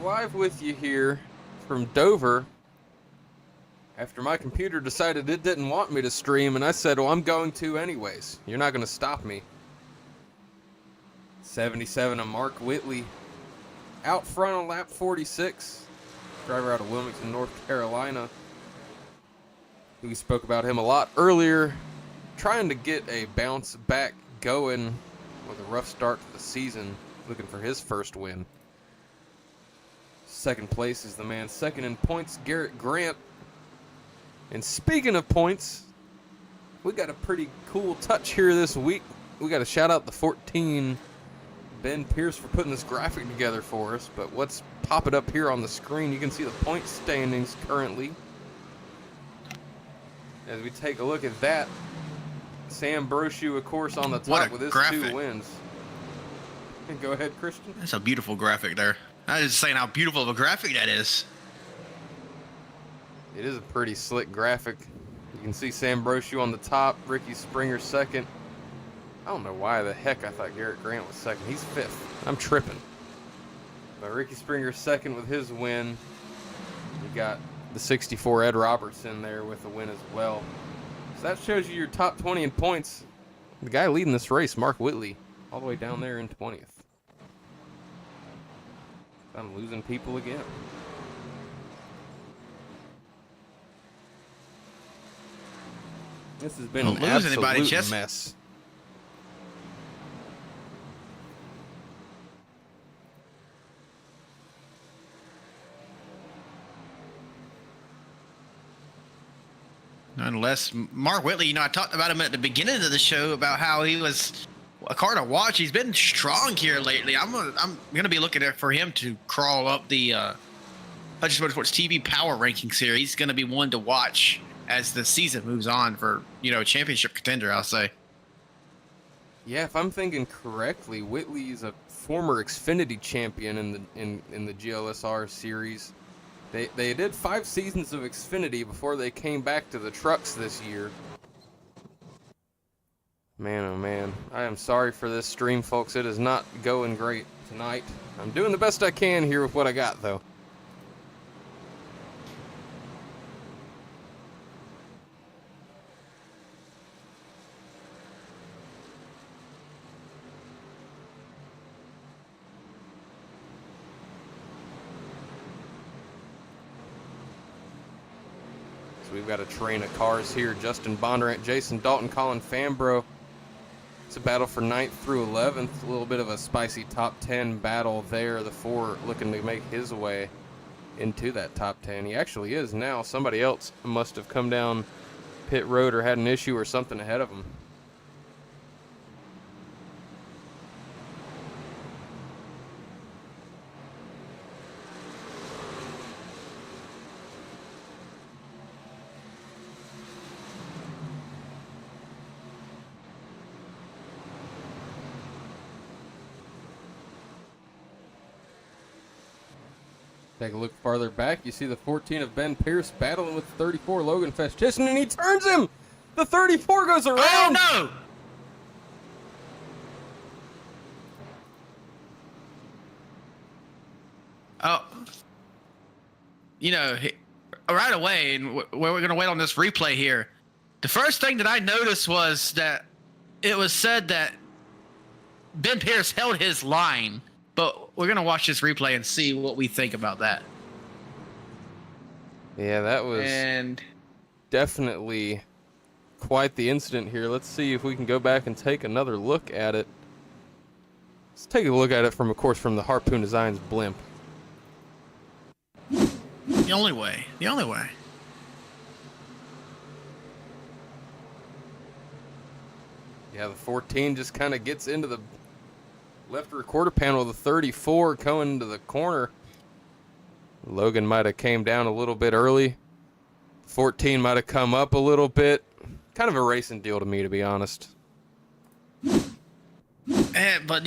live with you here from Dover after my computer decided it didn't want me to stream, and I said, well, I'm going to anyways. You're not going to stop me. 77 of Mark Whitley out front on lap 46. Driver out of Wilmington, North Carolina. We spoke about him a lot earlier. Trying to get a bounce back going with a rough start to the season. Looking for his first win. Second place is the man second in points, Garrett Grant. And speaking of points, we got a pretty cool touch here this week. We got to shout out the 14 Ben Pierce for putting this graphic together for us. But what's popping up here on the screen, you can see the point standings currently. As we take a look at that, Sam Brochu, of course, on the top with his graphic. 2 wins. Go ahead, Christian. That's a beautiful graphic there. I was just saying how beautiful of a graphic that is. It is a pretty slick graphic. You can see Sam Brochu on the top, Ricky Springer second. I don't know why the heck I thought Garrett Grant was second. He's 5th. I'm tripping. But Ricky Springer second with his win. You got the 64 Ed Robertson there with a win as well. So that shows you your top 20 in points. The guy leading this race, Mark Whitley, all the way down there in 20th. I'm losing people again. This has been an absolute mess. Nonetheless, Mark Whitley, I talked about him at the beginning of the show about how he was a car to watch. He's been strong here lately. I'm gonna be looking for him to crawl up the Hutchins Motorsports TV Power Ranking Series. He's gonna be one to watch as the season moves on for championship contender. I'll say. Yeah, if I'm thinking correctly, Whitley is a former Xfinity champion in the GLSR series. They did 5 seasons of Xfinity before they came back to the trucks this year. Man, oh man. I am sorry for this stream, folks. It is not going great tonight. I'm doing the best I can here with what I got, though. So we've got a train of cars here. Justin Bondurant, Jason Dalton, Colin Fambro. It's a battle for 9th through 11th. A little bit of a spicy top 10 battle there. The 4 looking to make his way into that top 10. He actually is now. Somebody else must have come down pit road or had an issue or something ahead of him. Take a look farther back. You see the 14 of Ben Pierce battling with 34 Logan Festison, and he turns him. The 34 goes around. Oh no! Oh, right away, and we're going to wait on this replay here. The first thing that I noticed was that it was said that Ben Pierce held his line. But we're going to watch this replay and see what we think about that. Yeah, that was definitely quite the incident here. Let's see if we can go back and take another look at it. Let's take a look at it from, of course, from the Harpoon Designs blimp. The only way. The only way. Yeah, the 14 just kind of gets into the left rear quarter panel of the 34 going into the corner. Logan might have came down a little bit early. 14 might have come up a little bit. Kind of a racing deal to me, to be honest. But,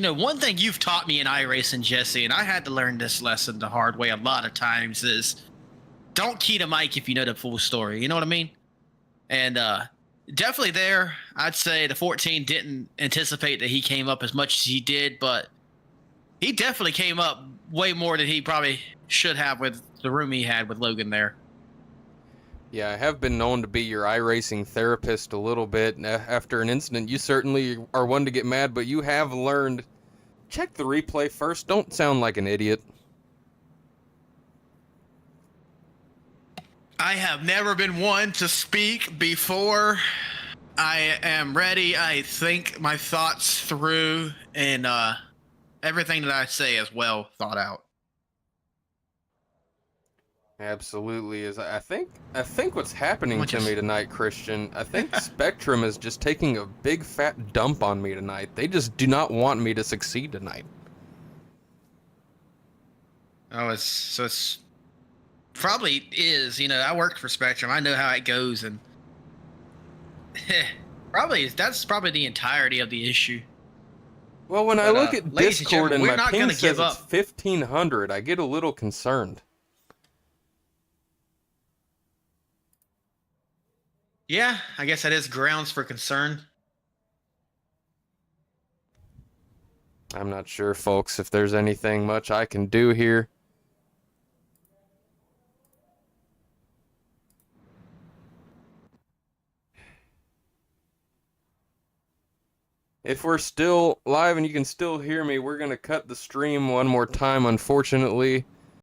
one thing you've taught me in iRacing, Jesse, and I had to learn this lesson the hard way a lot of times, is don't key to Mike if you know the full story. You know what I mean? And definitely there, I'd say the 14 didn't anticipate that he came up as much as he did, but He definitely came up way more than he probably should have with the room he had with Logan there. Yeah, I have been known to be your iRacing therapist a little bit. After an incident, you certainly are one to get mad, but you have learned, check the replay first. Don't sound like an idiot. I have never been one to speak before I am ready. I think my thoughts through, and everything that I say is well thought out. Absolutely is. I think what's happening to Just- me tonight, Christian, I think Spectrum is just taking a big fat dump on me tonight. They just do not want me to succeed tonight. Oh, it's probably is. You know, I worked for Spectrum. I know how it goes, and that's probably the entirety of the issue. Well, when I look at ladies and Discord and gentlemen, we're my not ping gonna says give it's up. 1500, I get a little concerned. Yeah, I guess that is grounds for concern. I'm not sure, folks, if there's anything much I can do here. If we're still live and you can still hear me, we're going to cut the stream one more time, unfortunately.